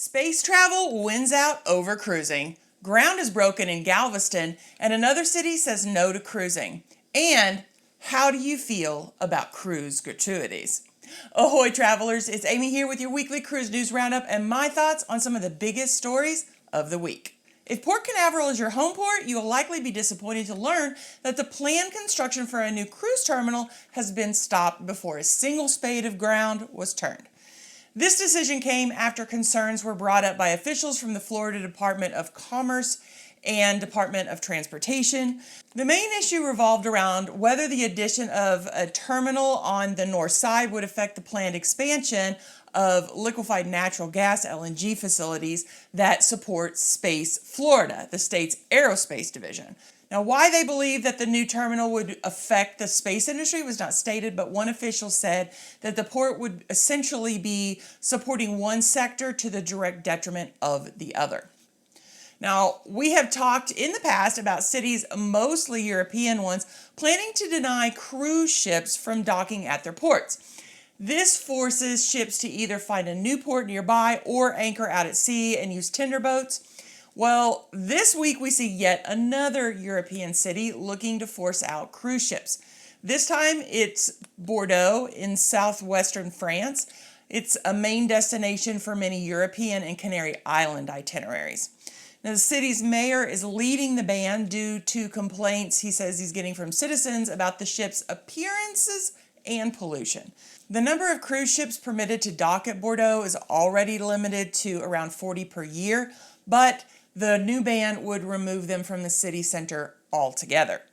Space travel wins out over cruising. Ground is broken in Galveston, and another city says no to cruising. And how do you feel about cruise gratuities? Ahoy travelers, it's Amy here with your weekly Cruise News Roundup and my thoughts on some of the biggest stories of the week. If Port Canaveral is your home port, you will likely be disappointed to learn that the planned construction for a new cruise terminal has been stopped before a single spade of ground was turned. This decision came after concerns were brought up by officials from the Florida Department of Commerce and Department of Transportation. The main issue revolved around whether the addition of a terminal on the north side would affect the planned expansion of liquefied natural gas (LNG) facilities that support Space Florida, the state's aerospace division. Now, why they believe that the new terminal would affect the space industry was not stated, but one official said that the port would essentially be supporting one sector to the direct detriment of the other. Now, we have talked in the past about cities, mostly European ones, planning to deny cruise ships from docking at their ports. This forces ships to either find a new port nearby or anchor out at sea and use tender boats. Well, this week we see yet another European city looking to force out cruise ships. This time it's Bordeaux in southwestern France. It's a main destination for many European and Canary Island itineraries. Now, the city's mayor is leading the ban due to complaints he says he's getting from citizens about the ship's appearances and pollution. The number of cruise ships permitted to dock at Bordeaux is already limited to around 40 per year, but the new ban would remove them from the city center altogether.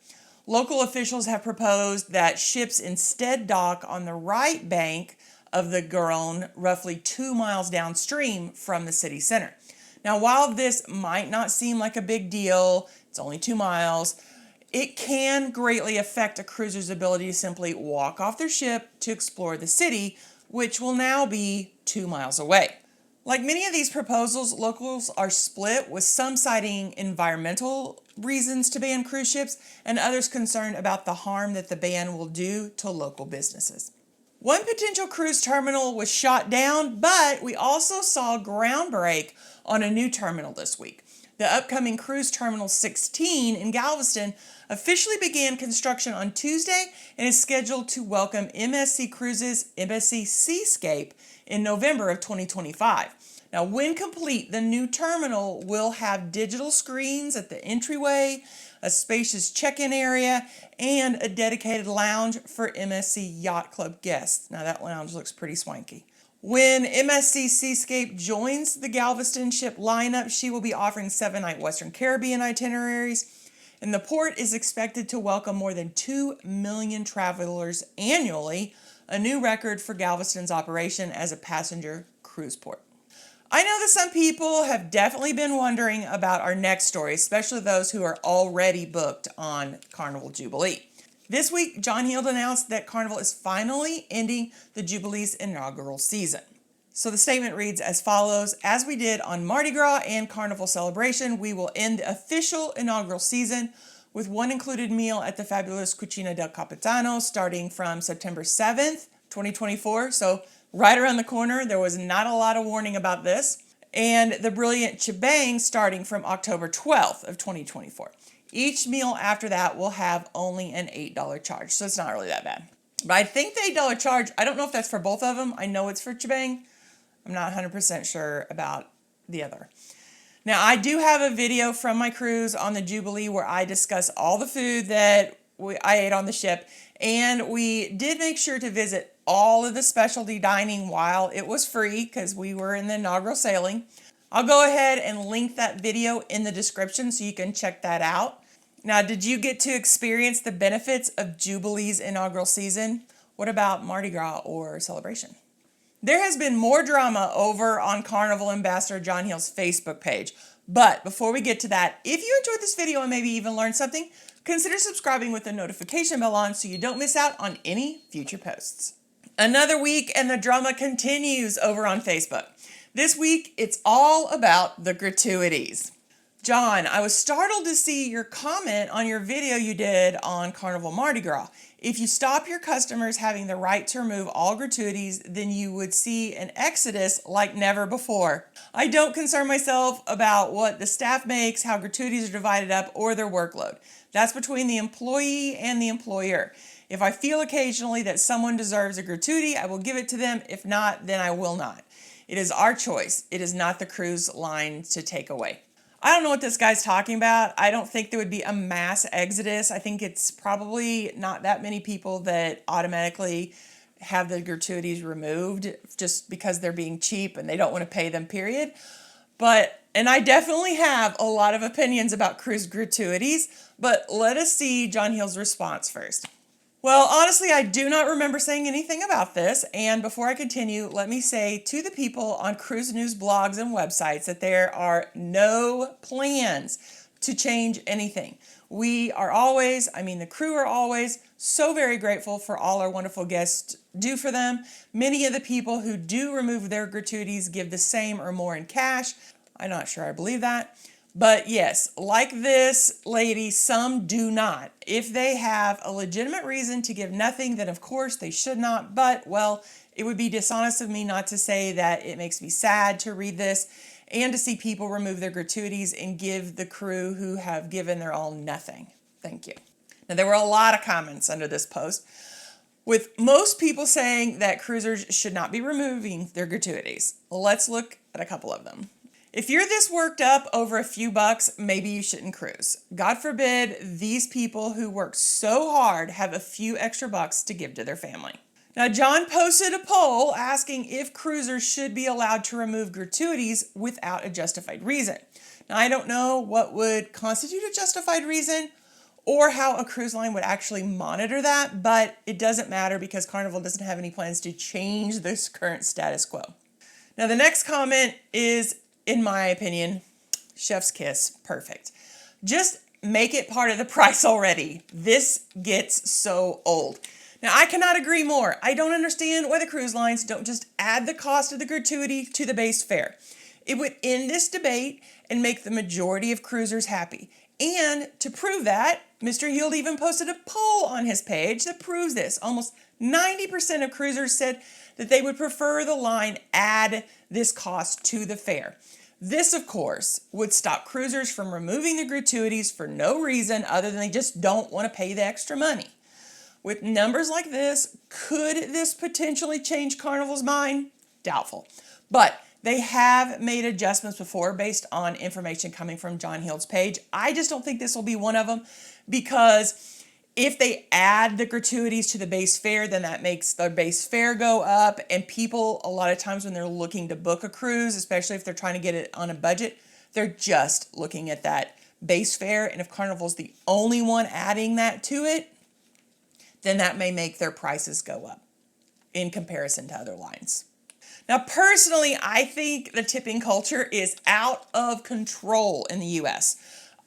Local officials have proposed that ships instead dock on the right bank of the Garonne, roughly 2 miles downstream from the city center. Now, while this might not seem like a big deal, it's only 2 miles, it can greatly affect a cruiser's ability to simply walk off their ship to explore the city, which will now be 2 miles away. Like many of these proposals, locals are split, with some citing environmental reasons to ban cruise ships and others concerned about the harm that the ban will do to local businesses. One potential cruise terminal was shot down, but we also saw ground break on a new terminal this week. The upcoming Cruise Terminal 16 in Galveston officially began construction on Tuesday and is scheduled to welcome MSC Cruises' Embassy Seascape in November of 2025. Now, when complete, the new terminal will have digital screens at the entryway, a spacious check-in area, and a dedicated lounge for MSC Yacht Club guests. Now, that lounge looks pretty swanky. When MSC Seascape joins the Galveston ship lineup, she will be offering 7-night Western Caribbean itineraries, and the port is expected to welcome more than 2 million travelers annually, a new record for Galveston's operation as a passenger cruise port. I know that some people have definitely been wondering about our next story, especially those who are already booked on Carnival Jubilee. This week, John Hield announced that Carnival is finally ending the Jubilee's inaugural season. So the statement reads as follows: as we did on Mardi Gras and Carnival Celebration, we will end the official inaugural season with one included meal at the fabulous Cucina del Capitano starting from September 7th, 2024. So right around the corner. There was not a lot of warning about this. And the brilliant Chibang starting from October 12th of 2024. Each meal after that will have only an $8 charge, so it's not really that bad. But I think the $8 charge, I don't know if that's for both of them. I know it's for Chibang. I'm not 100% sure about the other. Now, I do have a video from my cruise on the Jubilee where I discuss all the food that I ate on the ship, and we did make sure to visit all of the specialty dining while it was free because we were in the inaugural sailing. I'll go ahead and link that video in the description so you can check that out. Now, did you get to experience the benefits of Jubilee's inaugural season? What about Mardi Gras or Celebration? There has been more drama over on Carnival Ambassador John Hield's Facebook page. But before we get to that, if you enjoyed this video and maybe even learned something, consider subscribing with the notification bell on so you don't miss out on any future posts. Another week and the drama continues over on Facebook. This week, it's all about the gratuities. John, I was startled to see your comment on your video you did on Carnival Mardi Gras. If you stop your customers having the right to remove all gratuities, then you would see an exodus like never before. I don't concern myself about what the staff makes, how gratuities are divided up, or their workload. That's between the employee and the employer. If I feel occasionally that someone deserves a gratuity, I will give it to them. If not, then I will not. It is our choice. It is not the cruise line to take away. I don't know what this guy's talking about. I don't think there would be a mass exodus. I think it's probably not that many people that automatically have the gratuities removed just because they're being cheap and they don't want to pay them, period. And I definitely have a lot of opinions about cruise gratuities, but let us see John Hill's response first. Well, honestly, I do not remember saying anything about this, and before I continue, let me say to the people on cruise news blogs and websites that there are no plans to change anything. We are always, the crew are always so very grateful for all our wonderful guests do for them. Many of the people who do remove their gratuities give the same or more in cash. I'm not sure I believe that. But yes, like this lady, some do not. If they have a legitimate reason to give nothing, then of course they should not. But, well, it would be dishonest of me not to say that it makes me sad to read this and to see people remove their gratuities and give the crew who have given their all nothing. Thank you. Now, there were a lot of comments under this post, with most people saying that cruisers should not be removing their gratuities. Let's look at a couple of them. If you're this worked up over a few bucks, maybe you shouldn't cruise. God forbid these people who work so hard have a few extra bucks to give to their family. Now, John posted a poll asking if cruisers should be allowed to remove gratuities without a justified reason. Now, I don't know what would constitute a justified reason or how a cruise line would actually monitor that, but it doesn't matter because Carnival doesn't have any plans to change this current status quo. Now, the next comment is, in my opinion, chef's kiss, perfect. Just make it part of the price already. This gets so old. Now, I cannot agree more. I don't understand why the cruise lines don't just add the cost of the gratuity to the base fare. It would end this debate and make the majority of cruisers happy. And to prove that, Mr. Hield even posted a poll on his page that proves this. Almost 90% of cruisers said that they would prefer the line add this cost to the fare. This, of course, would stop cruisers from removing the gratuities for no reason other than they just don't want to pay the extra money. With numbers like this, could this potentially change Carnival's mind? Doubtful. But they have made adjustments before based on information coming from John Hield's page. I just don't think this will be one of them because if they add the gratuities to the base fare, then that makes the base fare go up. And people, a lot of times when they're looking to book a cruise, especially if they're trying to get it on a budget, they're just looking at that base fare. And if Carnival's the only one adding that to it, then that may make their prices go up in comparison to other lines. Now, personally, I think the tipping culture is out of control in the U.S.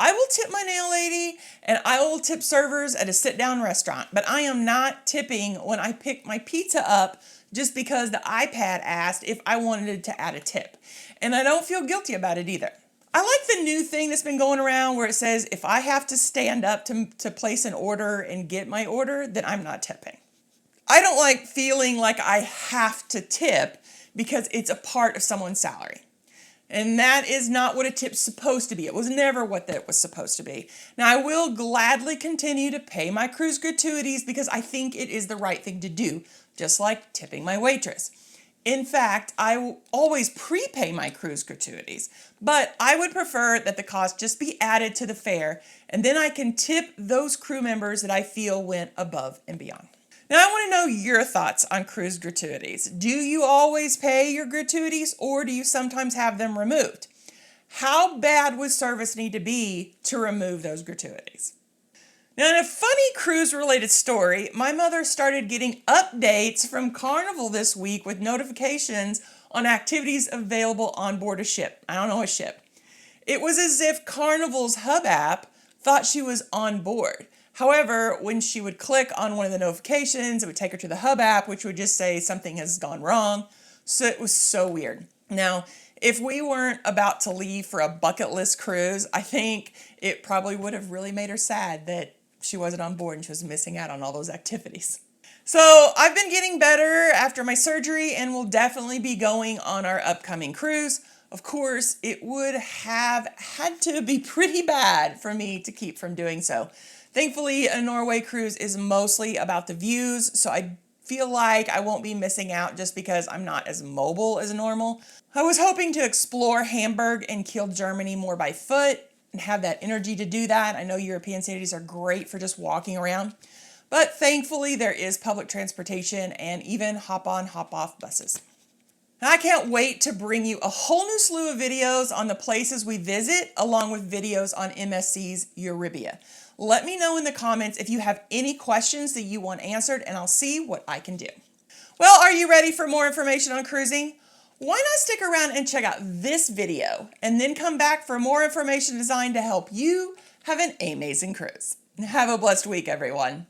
I will tip my nail lady and I will tip servers at a sit-down restaurant, but I am not tipping when I pick my pizza up just because the iPad asked if I wanted to add a tip. And I don't feel guilty about it either. I like the new thing that's been going around where it says if I have to stand up to place an order and get my order, then I'm not tipping. I don't like feeling like I have to tip because it's a part of someone's salary. And that is not what a tip's supposed to be. It was never what that was supposed to be. Now, I will gladly continue to pay my cruise gratuities because I think it is the right thing to do, just like tipping my waitress. In fact, I will always prepay my cruise gratuities, but I would prefer that the cost just be added to the fare, and then I can tip those crew members that I feel went above and beyond. Now, I want to know your thoughts on cruise gratuities. Do you always pay your gratuities or do you sometimes have them removed? How bad would service need to be to remove those gratuities? Now, in a funny cruise-related story, my mother started getting updates from Carnival this week with notifications on activities available on board a ship. I don't know a ship. It was as if Carnival's hub app thought she was on board. However, when she would click on one of the notifications, it would take her to the hub app, which would just say something has gone wrong. So it was so weird. Now, if we weren't about to leave for a bucket list cruise, I think it probably would have really made her sad that she wasn't on board and she was missing out on all those activities. So I've been getting better after my surgery and will definitely be going on our upcoming cruise. Of course, it would have had to be pretty bad for me to keep from doing so. Thankfully, a Norway cruise is mostly about the views, so I feel like I won't be missing out just because I'm not as mobile as normal. I was hoping to explore Hamburg and Kiel, Germany more by foot and have that energy to do that. I know European cities are great for just walking around. But thankfully, there is public transportation and even hop-on, hop-off buses. I can't wait to bring you a whole new slew of videos on the places we visit, along with videos on MSC's Euribia. Let me know in the comments if you have any questions that you want answered, and I'll see what I can do. Well, are you ready for more information on cruising? Why not stick around and check out this video, and then come back for more information designed to help you have an amazing cruise. Have a blessed week, everyone.